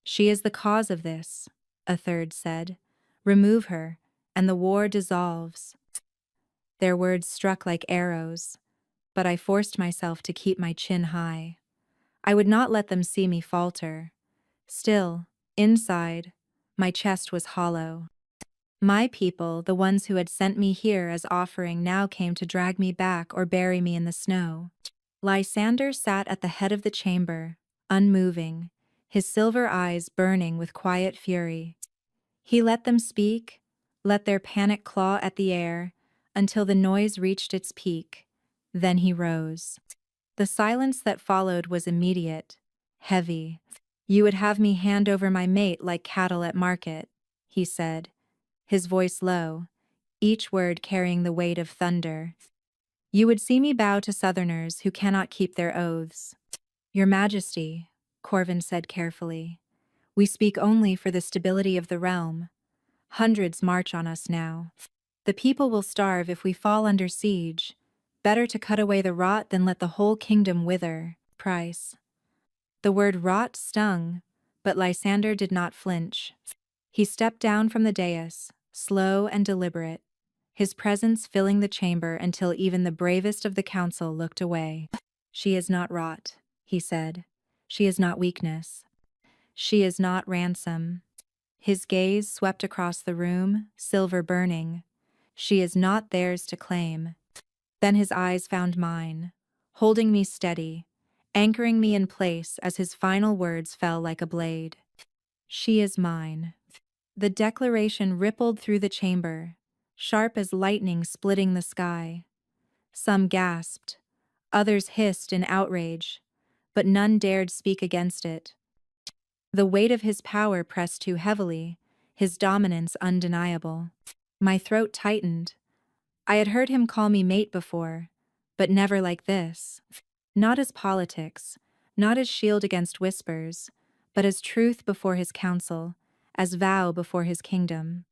She is the cause of this, a third said. Remove her, and the war dissolves. Their words struck like arrows, but I forced myself to keep my chin high. I would not let them see me falter. Still, inside, my chest was hollow. My people, the ones who had sent me here as offering, now came to drag me back or bury me in the snow. Lysander sat at the head of the chamber, unmoving, his silver eyes burning with quiet fury. He let them speak, let their panic claw at the air, until the noise reached its peak. Then he rose. The silence that followed was immediate, heavy. You would have me hand over my mate like cattle at market, he said, his voice low, each word carrying the weight of thunder. You would see me bow to Southerners who cannot keep their oaths. Your Majesty, Corvin said carefully, we speak only for the stability of the realm. Hundreds march on us now. The people will starve if we fall under siege. Better to cut away the rot than let the whole kingdom wither. Price. The word rot stung, but Lysander did not flinch. He stepped down from the dais, slow and deliberate, his presence filling the chamber until even the bravest of the council looked away. She is not rot, he said. She is not weakness. She is not ransom. His gaze swept across the room, silver burning. She is not theirs to claim. Then his eyes found mine, holding me steady, anchoring me in place as his final words fell like a blade. She is mine. The declaration rippled through the chamber, sharp as lightning splitting the sky. Some gasped, others hissed in outrage, but none dared speak against it. The weight of his power pressed too heavily, his dominance undeniable. My throat tightened. I had heard him call me mate before, but never like this. Not as politics, not as shield against whispers, but as truth before his council, as vow before his kingdom.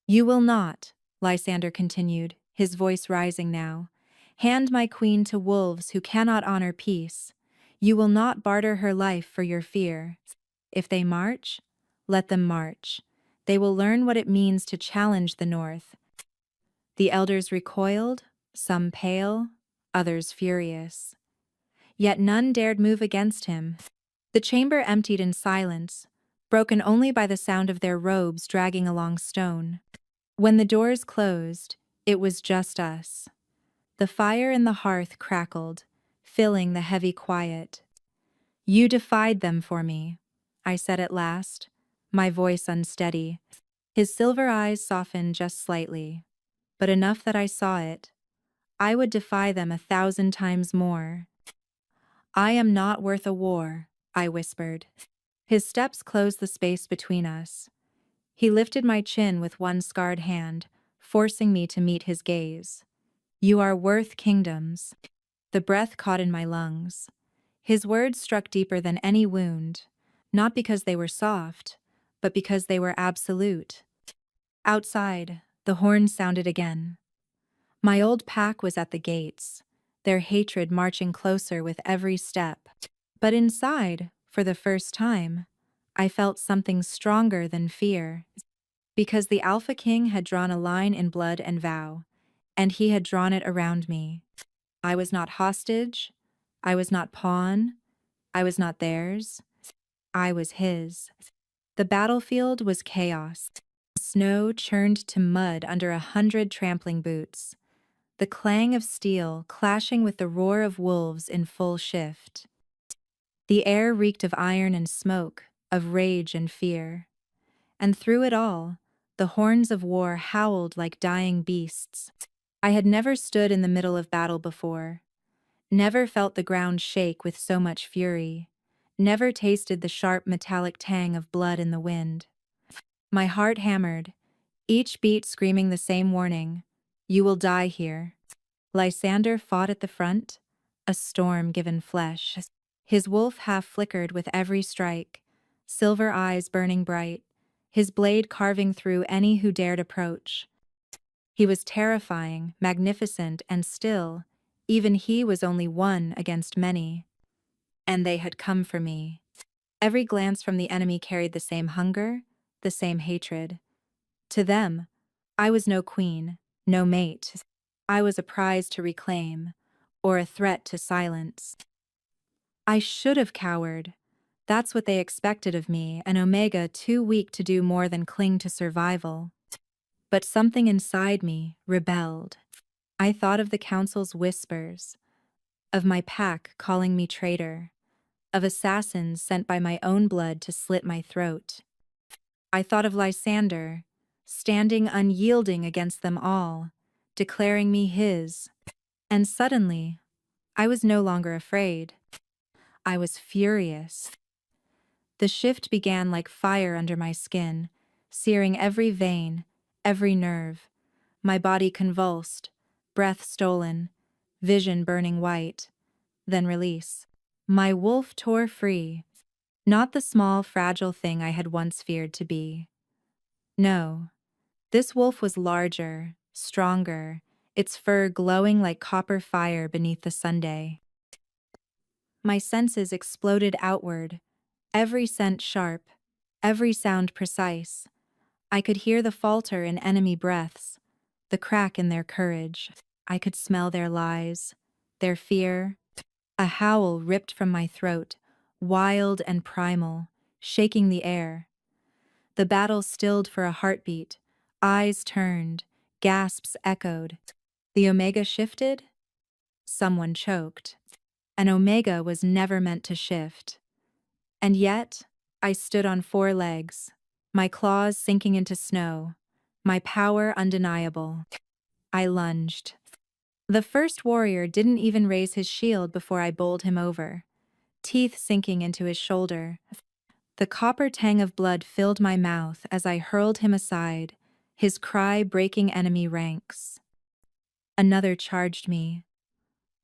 You will not, Lysander continued, his voice rising now, hand my queen to wolves who cannot honor peace. You will not barter her life for your fear. If they march, let them march. They will learn what it means to challenge the North. The elders recoiled, some pale, others furious. Yet none dared move against him. The chamber emptied in silence, broken only by the sound of their robes dragging along stone. When the doors closed, it was just us. The fire in the hearth crackled, filling the heavy quiet. You defied them for me, I said at last, my voice unsteady. His silver eyes softened just slightly, but enough that I saw it. I would defy them 1,000 times more. I am not worth a war, I whispered. His steps closed the space between us. He lifted my chin with one scarred hand, forcing me to meet his gaze. You are worth kingdoms. The breath caught in my lungs. His words struck deeper than any wound, not because they were soft, but because they were absolute. Outside, the horn sounded again. My old pack was at the gates, their hatred marching closer with every step. But inside, for the first time, I felt something stronger than fear. Because the Alpha King had drawn a line in blood and vow, and he had drawn it around me. I was not hostage, I was not pawn, I was not theirs, I was his. The battlefield was chaos. Snow churned to mud under 100 trampling boots. The clang of steel clashing with the roar of wolves in full shift. The air reeked of iron and smoke, of rage and fear. And through it all, the horns of war howled like dying beasts. I had never stood in the middle of battle before, never felt the ground shake with so much fury, never tasted the sharp metallic tang of blood in the wind. My heart hammered, each beat screaming the same warning, you will die here. Lysander fought at the front, a storm given flesh. His wolf half flickered with every strike, silver eyes burning bright, his blade carving through any who dared approach. He was terrifying, magnificent, and still, even he was only one against many. And they had come for me. Every glance from the enemy carried the same hunger, the same hatred. To them, I was no queen, no mate. I was a prize to reclaim, or a threat to silence. I should have cowered. That's what they expected of me, an Omega too weak to do more than cling to survival. But something inside me rebelled. I thought of the council's whispers, of my pack calling me traitor, of assassins sent by my own blood to slit my throat. I thought of Lysander, standing unyielding against them all, declaring me his. And suddenly, I was no longer afraid. I was furious. The shift began like fire under my skin, searing every vein, every nerve. My body convulsed, breath stolen, vision burning white, then release. My wolf tore free, not the small, fragile thing I had once feared to be. No, this wolf was larger, stronger, its fur glowing like copper fire beneath the sunday. My senses exploded outward, every scent sharp, every sound precise. I could hear the falter in enemy breaths, the crack in their courage. I could smell their lies, their fear. A howl ripped from my throat, wild and primal, shaking the air. The battle stilled for a heartbeat, eyes turned, gasps echoed. The Omega shifted? Someone choked. An Omega was never meant to shift. And yet, I stood on four legs, my claws sinking into snow, my power undeniable. I lunged. The first warrior didn't even raise his shield before I bowled him over, teeth sinking into his shoulder. The copper tang of blood filled my mouth as I hurled him aside, his cry breaking enemy ranks. Another charged me.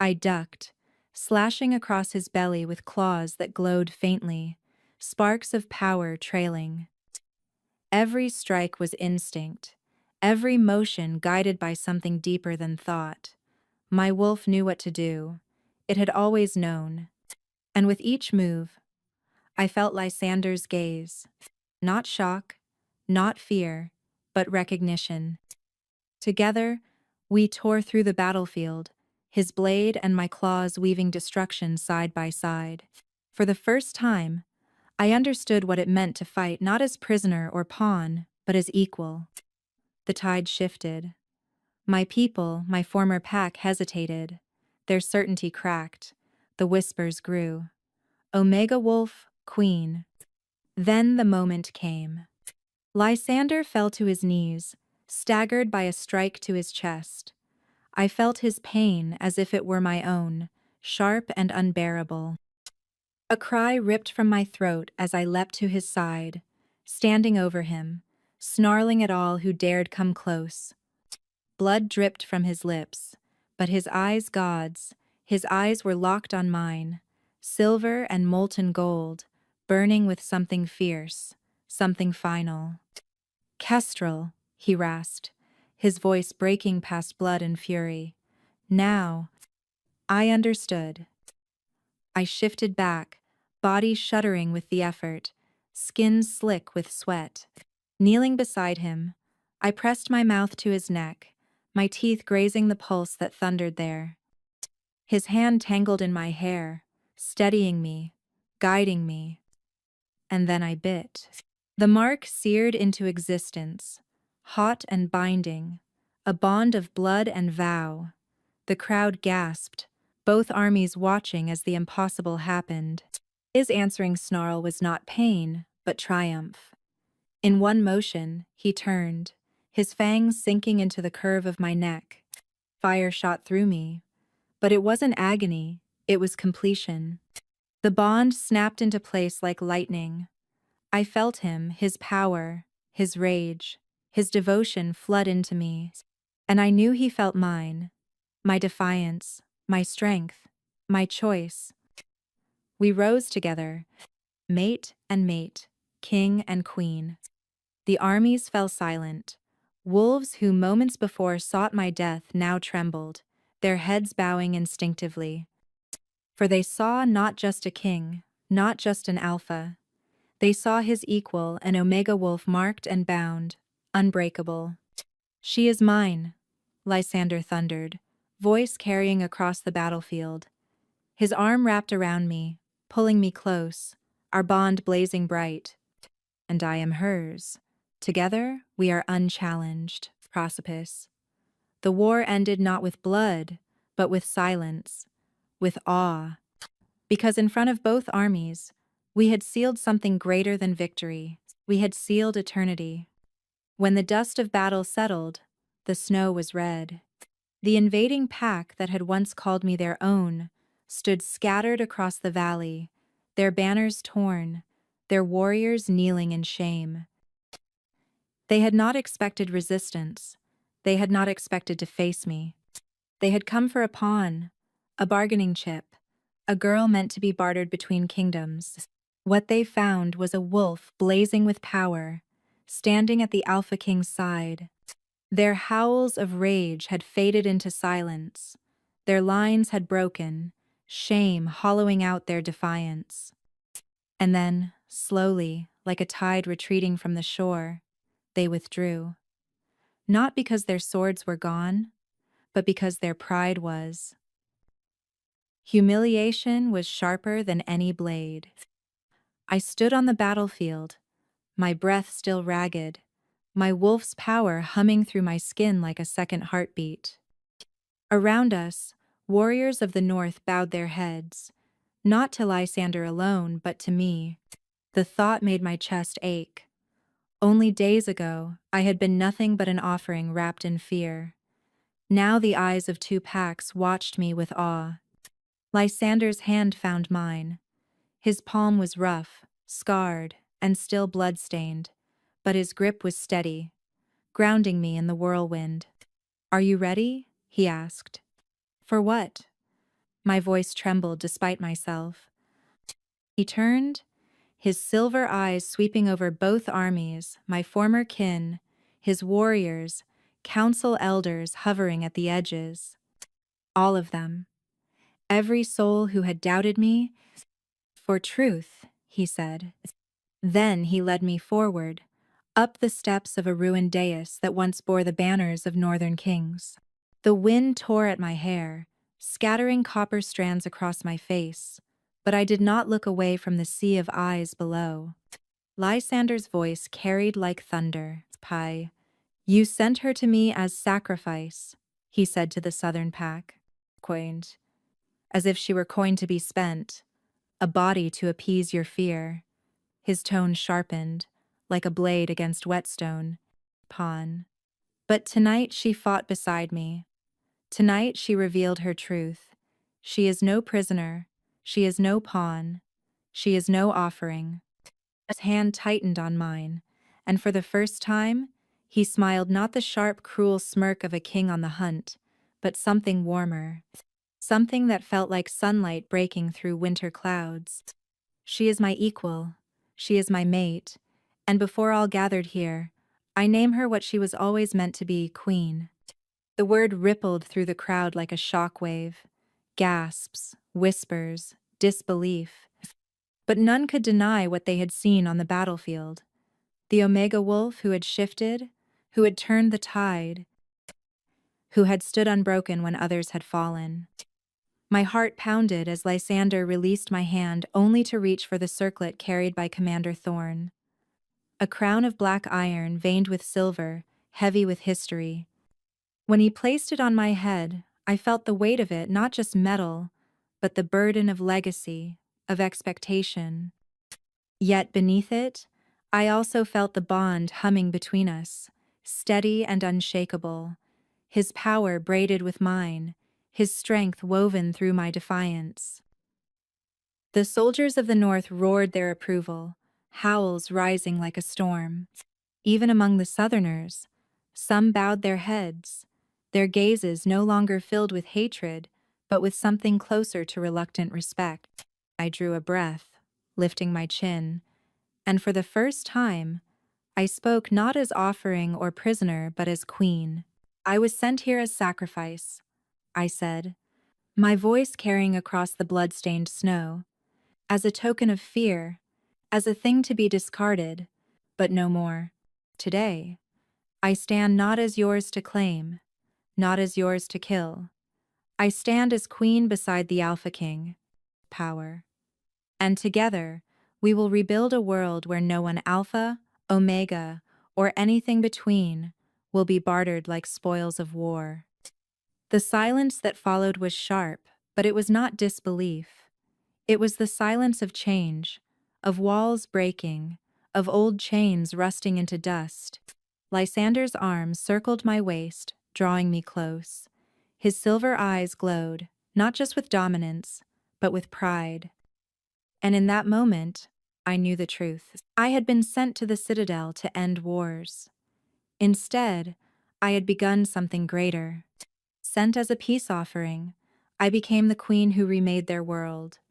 I ducked, slashing across his belly with claws that glowed faintly, sparks of power trailing. Every strike was instinct, every motion guided by something deeper than thought. My wolf knew what to do. It had always known. And with each move, I felt Lysander's gaze. Not shock, not fear, but recognition. Together, we tore through the battlefield, his blade and my claws weaving destruction side by side. For the first time, I understood what it meant to fight not as prisoner or pawn, but as equal. The tide shifted. My people, my former pack, hesitated. Their certainty cracked. The whispers grew. Omega Wolf, Queen. Then the moment came. Lysander fell to his knees, staggered by a strike to his chest. I felt his pain as if it were my own, sharp and unbearable. A cry ripped from my throat as I leapt to his side, standing over him, snarling at all who dared come close. Blood dripped from his lips, but his eyes gods, his eyes were locked on mine, silver and molten gold, burning with something fierce, something final. Kestrel, he rasped, his voice breaking past blood and fury. Now, I understood. I shifted back, body shuddering with the effort, skin slick with sweat. Kneeling beside him, I pressed my mouth to his neck, my teeth grazing the pulse that thundered there. His hand tangled in my hair, steadying me, guiding me. And then I bit. The mark seared into existence, hot and binding, a bond of blood and vow. The crowd gasped, both armies watching as the impossible happened. His answering snarl was not pain, but triumph. In one motion, he turned, his fangs sinking into the curve of my neck. Fire shot through me, but it wasn't agony, it was completion. The bond snapped into place like lightning. I felt him, his power, his rage, his devotion flood into me, and I knew he felt mine, my defiance, my strength, my choice. We rose together, mate and mate, king and queen. The armies fell silent. Wolves who moments before sought my death now trembled, their heads bowing instinctively. For they saw not just a king, not just an alpha. They saw his equal, an Omega wolf marked and bound, unbreakable. She is mine, Lysander thundered, voice carrying across the battlefield. His arm wrapped around me, pulling me close, our bond blazing bright. And I am hers. Together, we are unchallenged, precipice. The war ended not with blood, but with silence, with awe. Because in front of both armies, we had sealed something greater than victory. We had sealed eternity. When the dust of battle settled, the snow was red. The invading pack that had once called me their own stood scattered across the valley, their banners torn, their warriors kneeling in shame. They had not expected resistance. They had not expected to face me. They had come for a pawn, a bargaining chip, a girl meant to be bartered between kingdoms. What they found was a wolf blazing with power, standing at the Alpha King's side. Their howls of rage had faded into silence. Their lines had broken, shame hollowing out their defiance. And then, slowly, like a tide retreating from the shore, they withdrew. Not because their swords were gone, but because their pride was. Humiliation was sharper than any blade. I stood on the battlefield, my breath still ragged, my wolf's power humming through my skin like a second heartbeat. Around us, warriors of the north bowed their heads, not to Lysander alone, but to me. The thought made my chest ache. Only days ago, I had been nothing but an offering wrapped in fear. Now the eyes of two packs watched me with awe. Lysander's hand found mine. His palm was rough, scarred, and still blood-stained, but his grip was steady, grounding me in the whirlwind. "Are you ready?" he asked. "For what?" My voice trembled despite myself. He turned, his silver eyes sweeping over both armies, my former kin, his warriors, council elders hovering at the edges. All of them. Every soul who had doubted me. "For truth," he said. Then he led me forward, up the steps of a ruined dais that once bore the banners of northern kings. The wind tore at my hair, scattering copper strands across my face, but I did not look away from the sea of eyes below. Lysander's voice carried like thunder. "Pi, you sent her to me as sacrifice," he said to the southern pack. "Coined, as if she were coin to be spent, a body to appease your fear." His tone sharpened, like a blade against whetstone. "Pawn. But tonight she fought beside me. Tonight she revealed her truth. She is no prisoner. She is no pawn. She is no offering." His hand tightened on mine, and for the first time, he smiled not the sharp, cruel smirk of a king on the hunt, but something warmer. Something that felt like sunlight breaking through winter clouds. "She is my equal. She is my mate. And before all gathered here, I name her what she was always meant to be, queen." The word rippled through the crowd like a shock wave. Gasps, whispers, disbelief. But none could deny what they had seen on the battlefield. The Omega Wolf who had shifted, who had turned the tide, who had stood unbroken when others had fallen. My heart pounded as Lysander released my hand only to reach for the circlet carried by Commander Thorn. A crown of black iron veined with silver, heavy with history. When he placed it on my head, I felt the weight of it, not just metal, but the burden of legacy, of expectation. Yet beneath it, I also felt the bond humming between us, steady and unshakable, his power braided with mine, his strength woven through my defiance. The soldiers of the north roared their approval, howls rising like a storm. Even among the southerners, some bowed their heads, their gazes no longer filled with hatred, but with something closer to reluctant respect. I drew a breath, lifting my chin, and for the first time, I spoke not as offering or prisoner, but as queen. "I was sent here as sacrifice," I said, my voice carrying across the blood-stained snow, "as a token of fear, as a thing to be discarded, but no more. Today, I stand not as yours to claim, not as yours to kill. I stand as queen beside the Alpha King, power. And together, we will rebuild a world where no one Alpha, Omega, or anything between will be bartered like spoils of war." The silence that followed was sharp, but it was not disbelief. It was the silence of change, of walls breaking, of old chains rusting into dust. Lysander's arms circled my waist, drawing me close. His silver eyes glowed, not just with dominance, but with pride. And in that moment, I knew the truth. I had been sent to the citadel to end wars. Instead, I had begun something greater. Sent as a peace offering, I became the queen who remade their world.